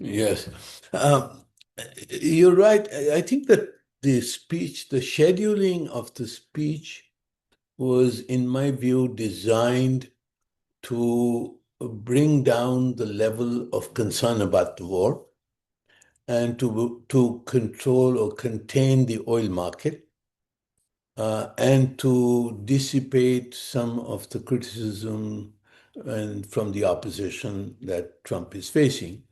Yes. Um, you're right. I think that the speech, the scheduling of the speech was, in my view, designed to bring down the level of concern about the war and to control or contain the oil market, and to dissipate some of the criticism and from the opposition that Trump is facing.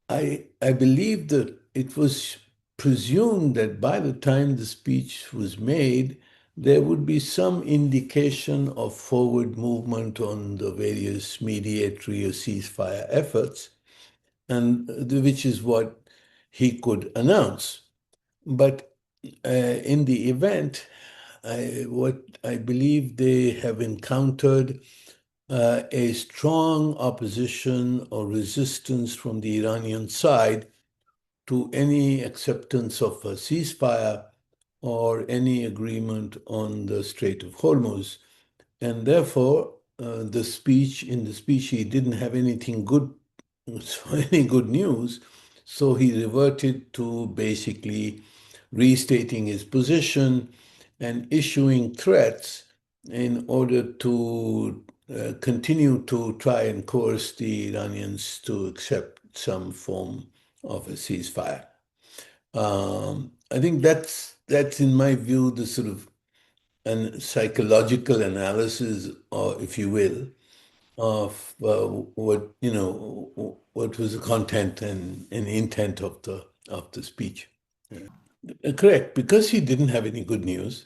I believe that it was presumed that by the time the speech was made, there would be some indication of forward movement on the various mediatory or ceasefire efforts, and which is what he could announce. But in the event, what I believe they have encountered a strong opposition or resistance from the Iranian side to any acceptance of a ceasefire or any agreement on the Strait of Hormuz. And therefore, in the speech, he didn't have anything good, so any good news. So he reverted to basically restating his position and issuing threats in order to continue to try and coerce the Iranians to accept some form of a ceasefire. I think that's in my view the sort of an psychological analysis, or if you will, of what was the content and intent of the speech. Correct, because he didn't have any good news.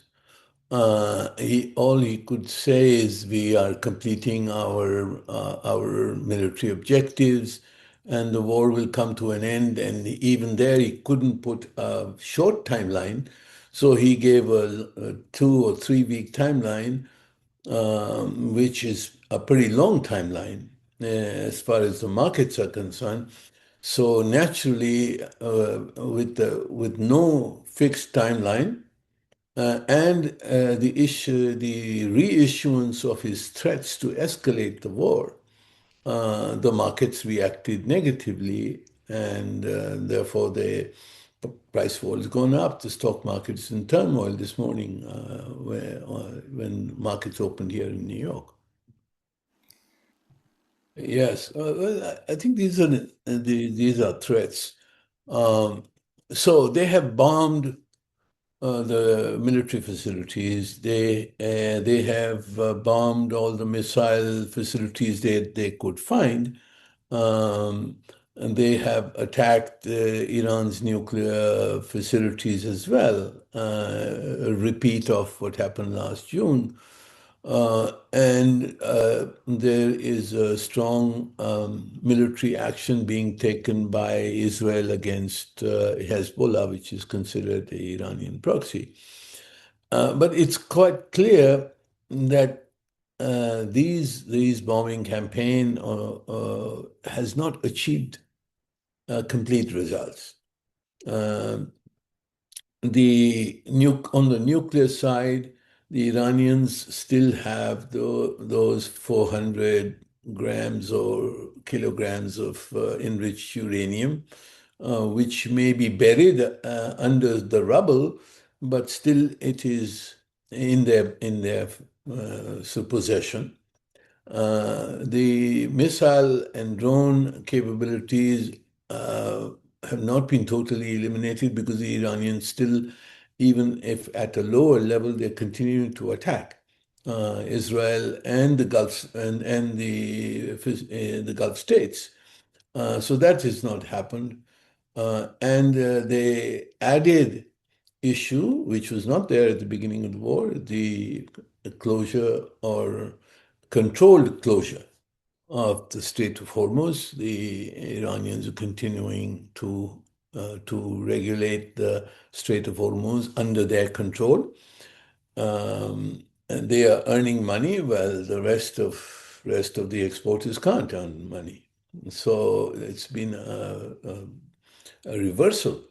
He all he could say is we are completing our military objectives, and the war will come to an end. And even there, he couldn't put a short timeline, so he gave a 2 or 3 week timeline, which is a pretty long timeline as far as the markets are concerned. So naturally, with no fixed timeline, and the reissuance of his threats to escalate the war, the markets reacted negatively, and therefore the price fall has gone up. The stock market is in turmoil this morning, when markets opened here in New York. Yes, well, I think these are threats. Um, so they have bombed the military facilities. They have bombed all the missile facilities they could find, um, and they have attacked Iran's nuclear facilities as well. A repeat of what happened last June. And there is a strong military action being taken by Israel against Hezbollah, which is considered the Iranian proxy. But it's quite clear that these bombing campaign has not achieved complete results. Um on the nuclear side, the Iranians still have those 400 grams or kilograms of enriched uranium, which may be buried under the rubble, but still it is in their possession. The missile and drone capabilities have not been totally eliminated because the Iranians still, even if at a lower level, they're continuing to attack Israel and the Gulf and the Gulf states. So that has not happened. And the added issue, which was not there at the beginning of the war, the closure or controlled closure of the Strait of Hormuz. The Iranians are continuing to regulate the Strait of Hormuz under their control. And they are earning money while the rest of the exporters can't earn money. So it's been a reversal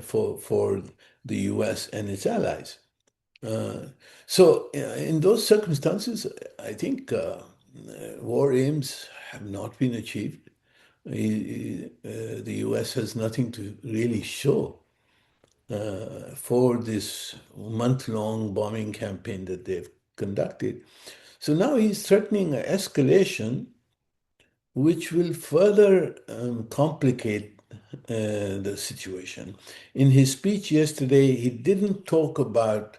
for the U.S. and its allies. Uh, so in those circumstances, I think war aims have not been achieved. The U.S. has nothing to really show for this month-long bombing campaign that they've conducted. So now he's threatening an escalation, which will further complicate the situation. In his speech yesterday, he didn't talk about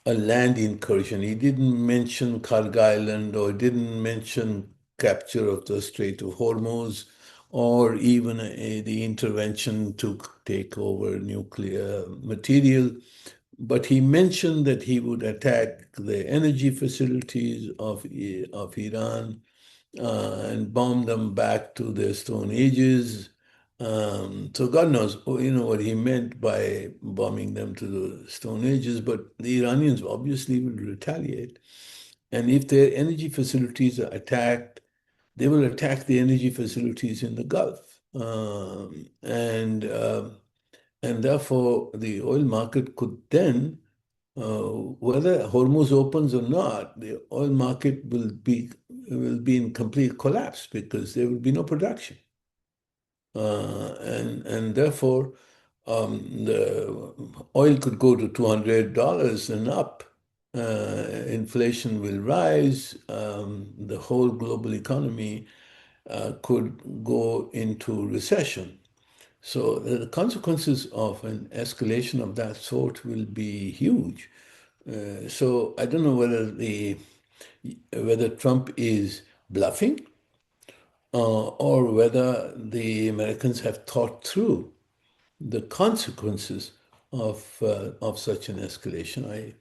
a land incursion. He didn't mention Karg Island or didn't mention capture of the Strait of Hormuz or even the intervention to take over nuclear material. But he mentioned that he would attack the energy facilities of Iran and bomb them back to their Stone Ages. So God knows, what he meant by bombing them to the Stone Ages, but the Iranians obviously will retaliate. And if their energy facilities are attacked, they will attack the energy facilities in the Gulf. And therefore, the oil market could then, whether Hormuz opens or not, the oil market will be in complete collapse because there will be no production. And therefore, the oil could go to $200 and up. Inflation will rise. The whole global economy could go into recession. So the consequences of an escalation of that sort will be huge. So I don't know whether Trump is bluffing or whether the Americans have thought through the consequences of such an escalation.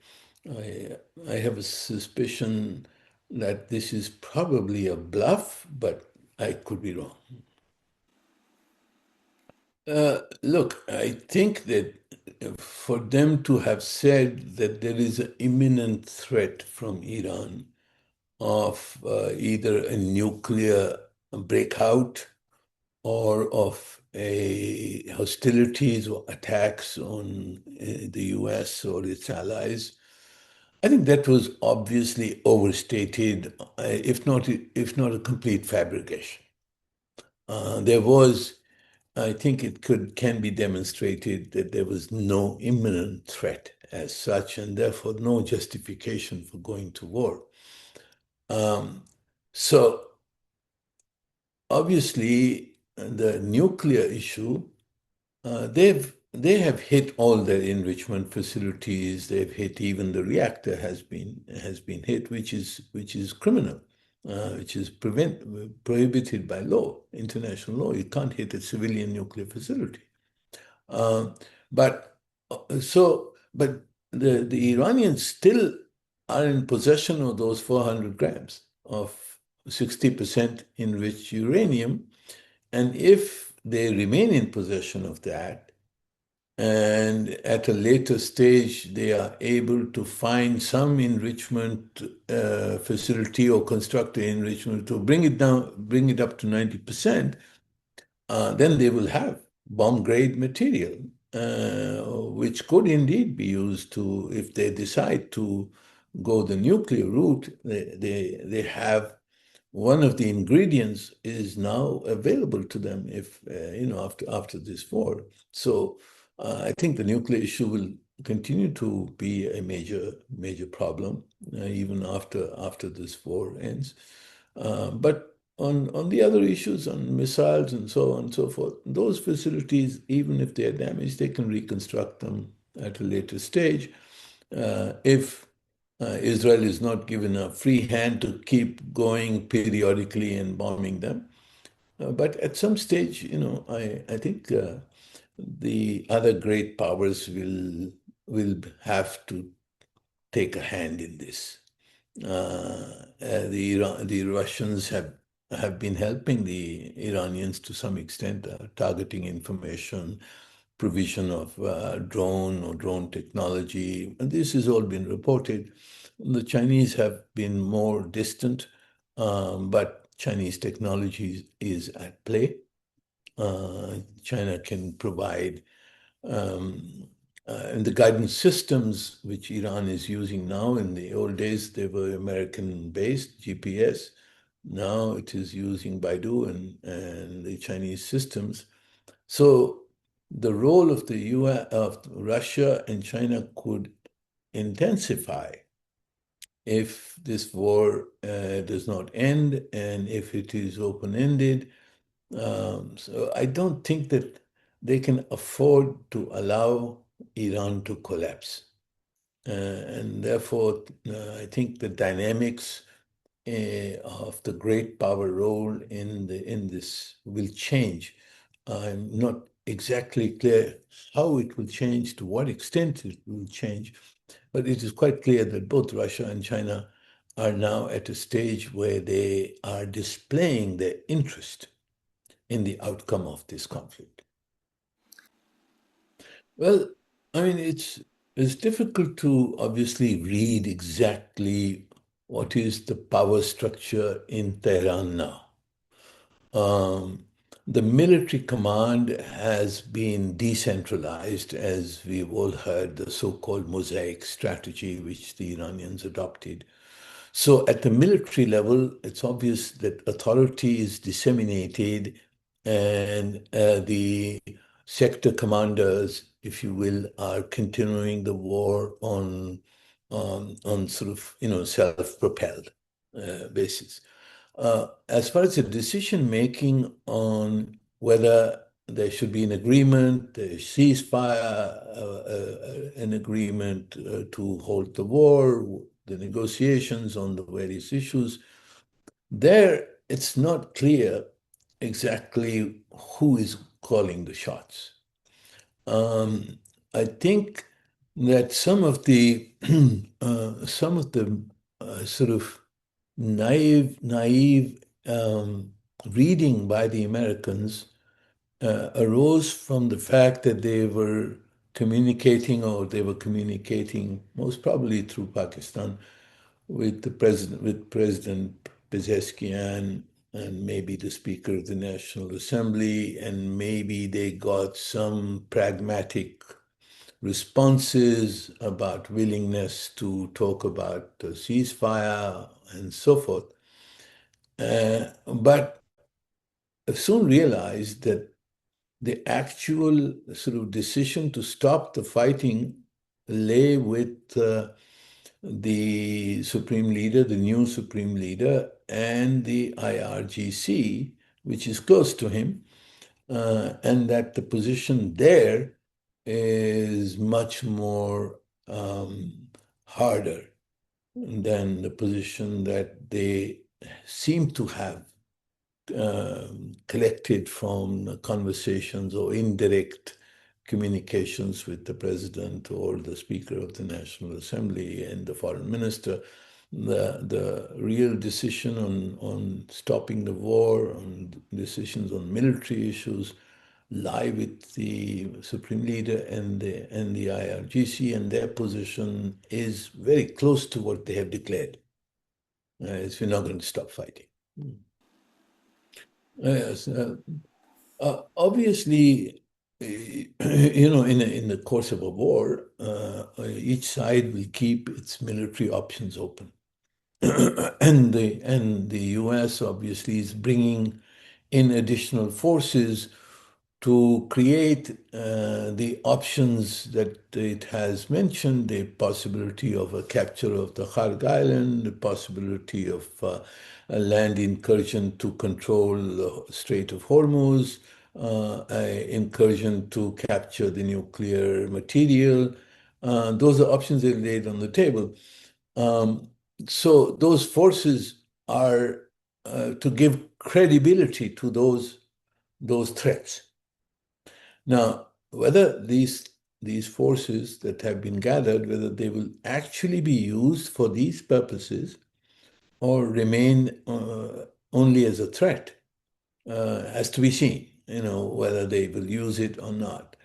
I have a suspicion that this is probably a bluff, but I could be wrong. Look, I think that for them to have said that there is an imminent threat from Iran of either a nuclear breakout or of a hostilities or attacks on the U.S. or its allies, I think that was obviously overstated, if not a complete fabrication. There was I think it can be demonstrated that there was no imminent threat as such, and therefore no justification for going to war. So obviously, the nuclear issue, they have hit all their enrichment facilities. They've hit even the reactor has been hit, which is criminal. Which is prohibited by law, international law. You can't hit a civilian nuclear facility. But but the Iranians still are in possession of those 400 grams of 60% enriched uranium. And if they remain in possession of that, and at a later stage they are able to find some enrichment facility or construct an enrichment to bring it up to 90%, then they will have bomb-grade material, which could indeed be used to, if they decide to go the nuclear route, they have one of the ingredients is now available to them if, after this war. So I think the nuclear issue will continue to be a major problem, even after this war ends. But on the other issues, on missiles and so on and so forth, those facilities, even if they are damaged, they can reconstruct them at a later stage. If Israel is not given a free hand to keep going periodically and bombing them. But at some stage, I think the other great powers will have to take a hand in this. The Russians have been helping the Iranians to some extent, targeting information, provision of drone technology. And this has all been reported. The Chinese have been more distant, but Chinese technology is at play. China can provide and the guidance systems which Iran is using now. In the old days, they were American-based GPS. Now it is using Baidu and the Chinese systems. So the role of the US, of Russia and China could intensify if this war does not end and if it is open-ended. So I don't think that they can afford to allow Iran to collapse. And therefore, I think the dynamics of the great power role in this will change. I'm not exactly clear how it will change, to what extent it will change, but it is quite clear that both Russia and China are now at a stage where they are displaying their interest in the outcome of this conflict. Well, I mean, it's difficult to obviously read exactly what is the power structure in Tehran now. Um, the military command has been decentralized, as we've all heard, the so-called mosaic strategy, which the Iranians adopted. So at the military level, it's obvious that authority is disseminated and the sector commanders, if you will, are continuing the war on sort of, self-propelled basis. As far as the decision making on whether there should be an agreement, a ceasefire, an agreement to halt the war, the negotiations on the various issues, there it's not clear exactly who is calling the shots. Um, I think that some of the sort of naive reading by the Americans arose from the fact that they were communicating most probably through Pakistan with President Pezeshkian and maybe the Speaker of the National Assembly, and maybe they got some pragmatic responses about willingness to talk about a ceasefire and so forth. But I soon realized that the actual sort of decision to stop the fighting lay with the Supreme Leader, the new Supreme Leader, and the IRGC, which is close to him, and that the position there is much more harder than the position that they seem to have collected from conversations or indirect communications with the president or the Speaker of the National Assembly and the foreign minister. The real decision on stopping the war, on decisions on military issues, lie with the Supreme Leader and the IRGC, and their position is very close to what they have declared. Is we're not going to stop fighting. Yes, obviously, in the course of a war, each side will keep its military options open, and the U.S. obviously is bringing in additional forces to create the options that it has mentioned, the possibility of a capture of the Kharg Island, the possibility of a land incursion to control the Strait of Hormuz, an incursion to capture the nuclear material. Those are options they laid on the table. Um, so those forces are to give credibility to those threats. Now, whether these forces that have been gathered, whether they will actually be used for these purposes or remain only as a threat, has to be seen, whether they will use it or not.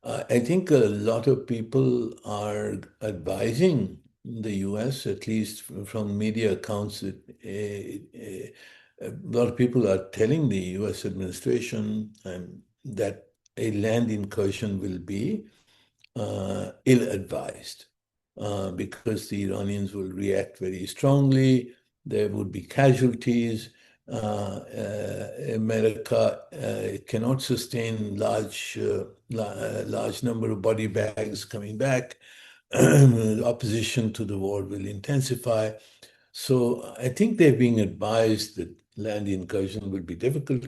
I think a lot of people are advising the US, at least from media accounts, that a lot of people are telling the US administration that a land incursion will be ill-advised because the Iranians will react very strongly. There would be casualties. America cannot sustain large number of body bags coming back. Opposition to the war will intensify. So I think they're being advised that land incursion will be difficult.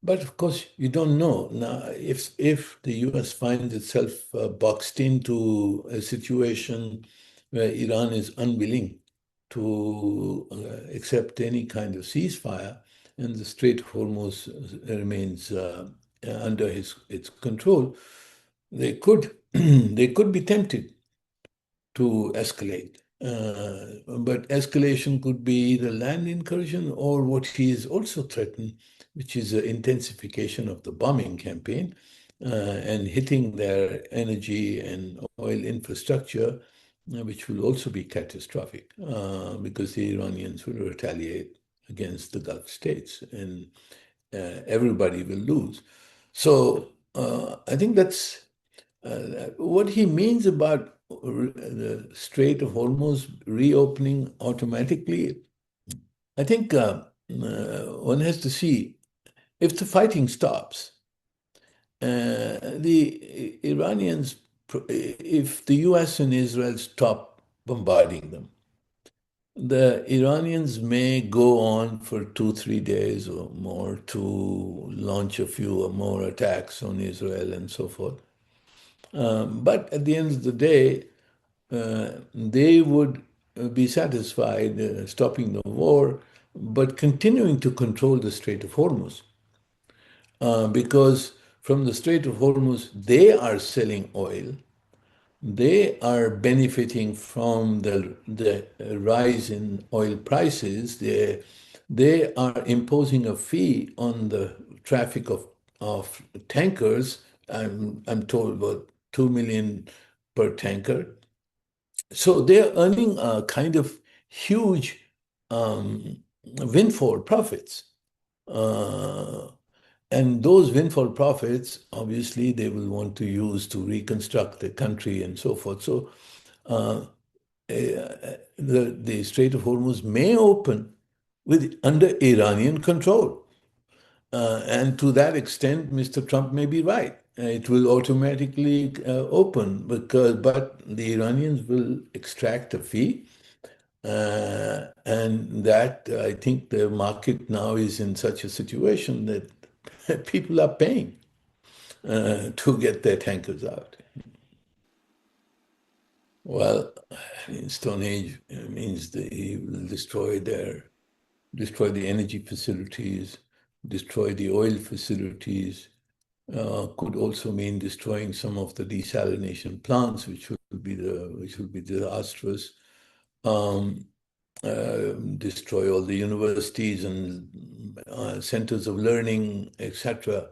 But of course, you don't know. Now, if the US finds itself boxed into a situation where Iran is unwilling to accept any kind of ceasefire, and the Strait of Hormuz remains under its control, they could they could be tempted to escalate. But escalation could be either land incursion or what he is also threatened, which is an intensification of the bombing campaign and hitting their energy and oil infrastructure, which will also be catastrophic because the Iranians will retaliate against the Gulf states and everybody will lose. So I think that's what he means about the Strait of Hormuz reopening automatically. I think one has to see if the fighting stops. The Iranians, if the US and Israel stop bombarding them, the Iranians may go on for 2, 3 days or more to launch a few or more attacks on Israel and so forth. But at the end of the day, they would be satisfied stopping the war, but continuing to control the Strait of Hormuz. Because from the Strait of Hormuz, they are selling oil. They are benefiting from the rise in oil prices. They are imposing a fee on the traffic of tankers. I'm told about 2 million per tanker. So they're earning a kind of huge windfall profits. Uh, and those windfall profits, obviously, they will want to use to reconstruct the country and so forth. So the Strait of Hormuz may open with under Iranian control. And to that extent, Mr. Trump may be right. It will automatically open but the Iranians will extract a fee, and that I think the market now is in such a situation that people are paying to get their tankers out. Well, in Stone Age means he will destroy the energy facilities, destroy the oil facilities. Could also mean destroying some of the desalination plants, which will be disastrous. Um, Destroy all the universities and centers of learning, etc.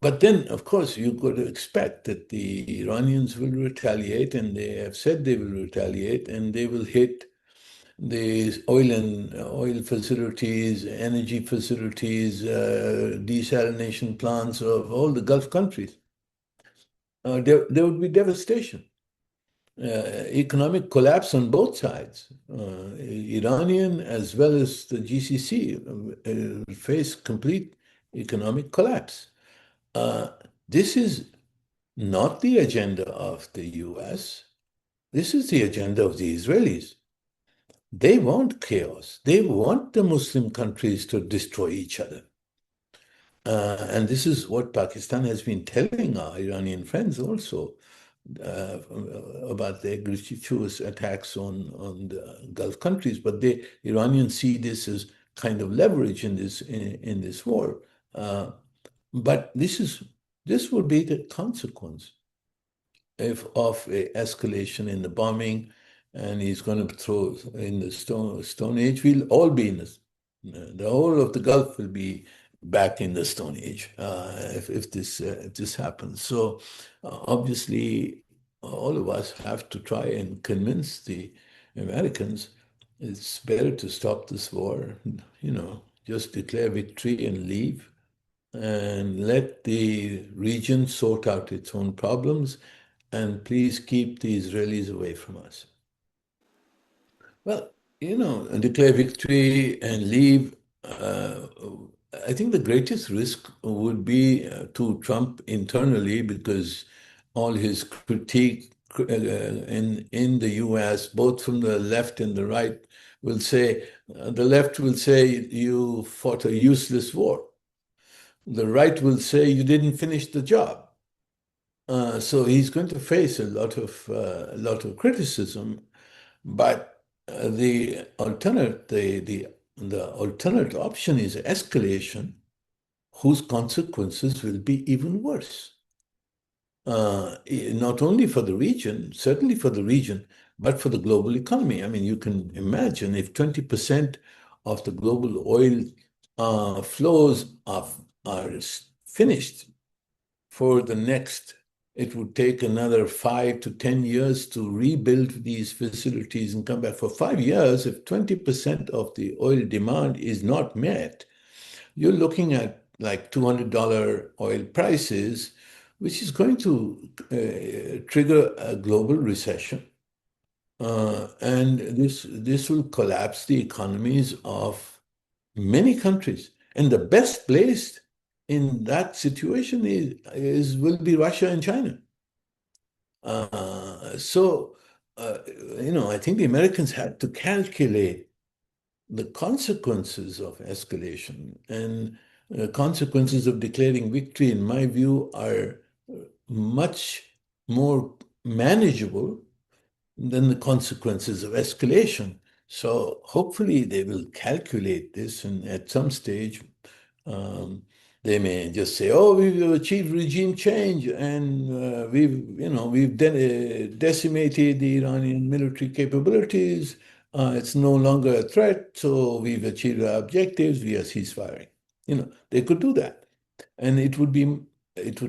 But then, of course, you could expect that the Iranians will retaliate, and they have said they will retaliate, and they will hit the oil facilities, energy facilities, desalination plants of all the Gulf countries. There would be devastation, economic collapse on both sides. Iranian as well as the GCC face complete economic collapse. This is not the agenda of the US. This is the agenda of the Israelis. They want chaos. They want the Muslim countries to destroy each other. And this is what Pakistan has been telling our Iranian friends also uh, about the gratuitous attacks on the Gulf countries. But the Iranians see this as kind of leverage in this war. But this will be the consequence if of a escalation in the bombing, and he's going to throw in the Stone Age. We'll all be in this. The whole of the Gulf will be back in the Stone Age if this happens. So obviously, all of us have to try and convince the Americans it's better to stop this war. Just declare victory and leave and let the region sort out its own problems, and please keep the Israelis away from us. Well, declare victory and leave. uh, I think the greatest risk would be to Trump internally because all his critique in the U.S., both from the left and the right, will say the left will say you fought a useless war. The right will say you didn't finish the job. So he's going to face a lot of criticism, but the alternate option is escalation, whose consequences will be even worse. Not only for the region, certainly for the region, but for the global economy. I mean, you can imagine if 20% of the global oil flows are finished for the next, it would take another 5 to 10 years to rebuild these facilities and come back. For 5 years, if 20% of the oil demand is not met, you're looking at like $200 oil prices, which is going to trigger a global recession. And this will collapse the economies of many countries. And the best placed in that situation will be Russia and China. So, I think the Americans had to calculate the consequences of escalation, and the consequences of declaring victory, in my view, are much more manageable than the consequences of escalation. So hopefully they will calculate this, and at some stage, um, they may just say, "Oh, we've achieved regime change, and we've decimated the Iranian military capabilities. It's no longer a threat, so we've achieved our objectives. We are ceasefiring." They could do that, and it would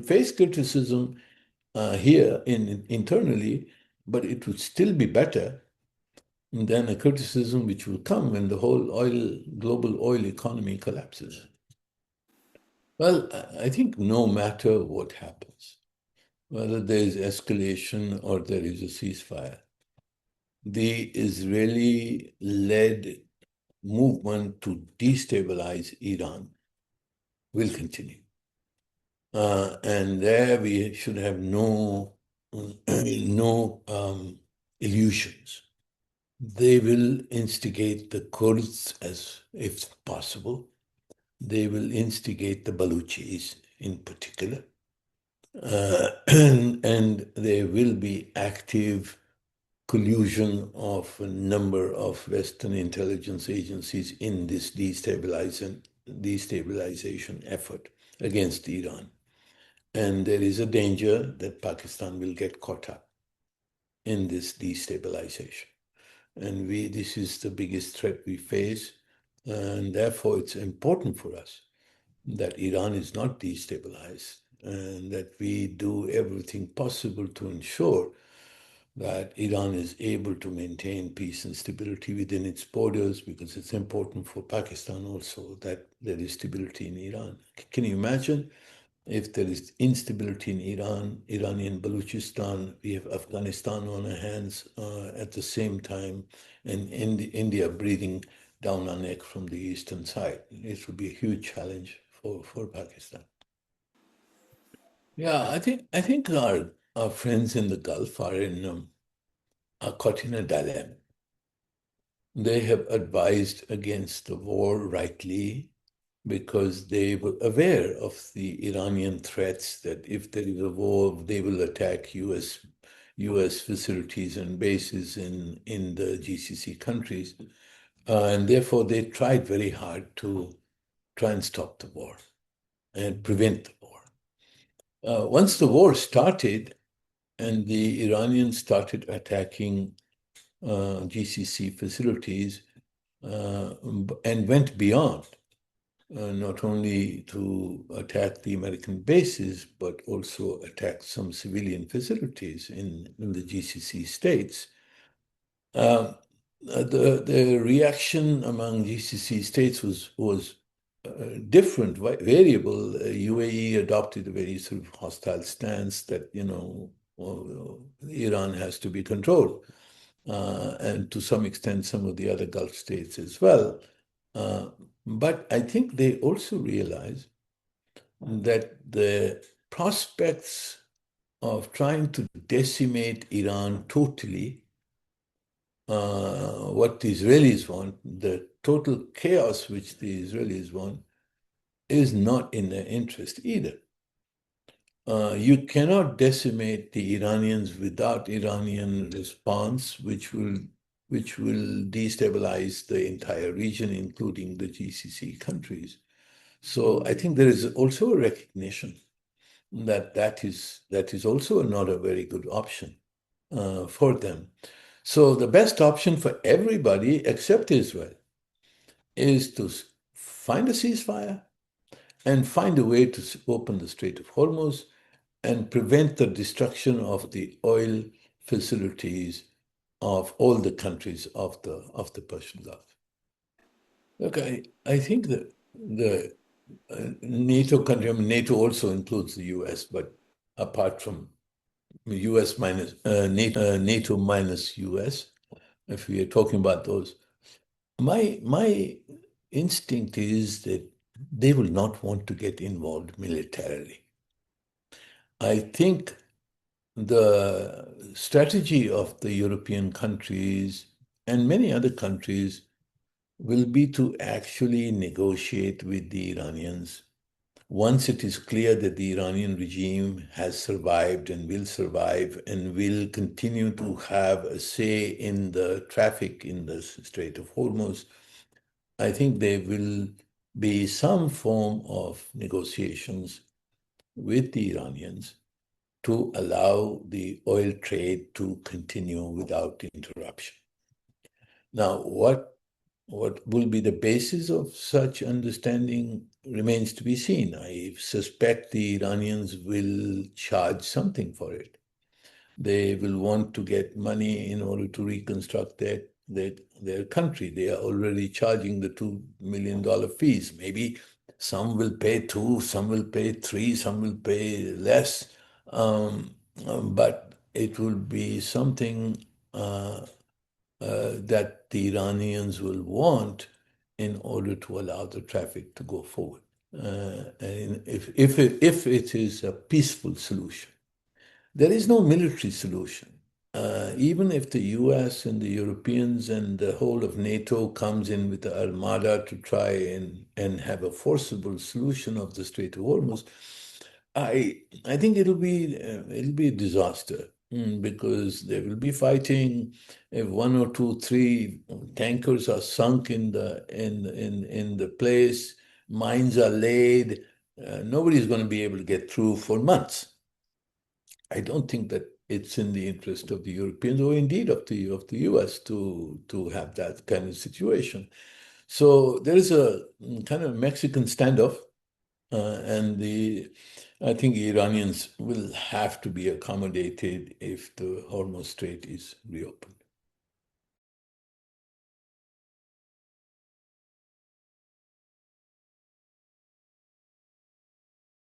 face criticism here internally, but it would still be better than a criticism which will come when the whole global oil economy collapses. Well, I think no matter what happens, whether there is escalation or there is a ceasefire, the Israeli-led movement to destabilize Iran will continue. And there we should have no illusions. They will instigate the Kurds as if possible. They will instigate the Baluchis in particular. And there will be active collusion of a number of Western intelligence agencies in this destabilization effort against Iran. And there is a danger that Pakistan will get caught up in this destabilization. And this is the biggest threat we face. And therefore, it's important for us that Iran is not destabilized and that we do everything possible to ensure that Iran is able to maintain peace and stability within its borders, because it's important for Pakistan also that there is stability in Iran. Can you imagine if there is instability in Iran, Iranian Baluchistan, we have Afghanistan on our hands at the same time, and India breathing down our neck from the eastern side? It would be a huge challenge for Pakistan. Yeah, I think our friends in the Gulf are caught in a dilemma. They have advised against the war rightly because they were aware of the Iranian threats that if there is a war, they will attack U.S. facilities and bases in the GCC countries. And therefore, they tried very hard to try and stop the war and prevent the war. Once the war started and the Iranians started attacking GCC facilities and went beyond, not only to attack the American bases, but also attack some civilian facilities in the GCC states. The reaction among GCC states was different, variable. UAE adopted a very sort of hostile stance that, Iran has to be controlled. And to some extent, some of the other Gulf states as well. But I think they also realize that the prospects of trying to decimate Iran totally, what the Israelis want, the total chaos which the Israelis want, is not in their interest either. You cannot decimate the Iranians without Iranian response, which will destabilize the entire region, including the GCC countries. So I think there is also a recognition that that is also not a very good option for them. So the best option for everybody except Israel is to find a ceasefire and find a way to open the Strait of Hormuz and prevent the destruction of the oil facilities of all the countries of the Persian Gulf. Look, I think that the NATO country, I mean, NATO also includes the US, but apart from US minus NATO minus US, if we are talking about those, my instinct is that they will not want to get involved militarily. I think the strategy of the European countries and many other countries will be to actually negotiate with the Iranians once it is clear that the Iranian regime has survived and will continue to have a say in the traffic in the Strait of Hormuz. I think there will be some form of negotiations with the Iranians to allow the oil trade to continue without interruption. Now, what will be the basis of such understanding remains to be seen. I suspect the Iranians will charge something for it. They will want to get money in order to reconstruct their country. They are already charging the $2 million fees. Maybe some will pay two, some will pay three, some will pay less. But it will be something that the Iranians will want in order to allow the traffic to go forward. And if it is a peaceful solution. There is no military solution. Even if the US and the Europeans and the whole of NATO comes in with the armada to try and have a forcible solution of the Strait of Hormuz, I think it'll be a disaster because there will be fighting. If one or two, three tankers are sunk in the place, mines are laid, nobody's going to be able to get through for months. I don't think that it's in the interest of the Europeans or indeed of the US to have that kind of situation. So there is a kind of Mexican standoff, and I think the Iranians will have to be accommodated if the Hormuz Strait is reopened.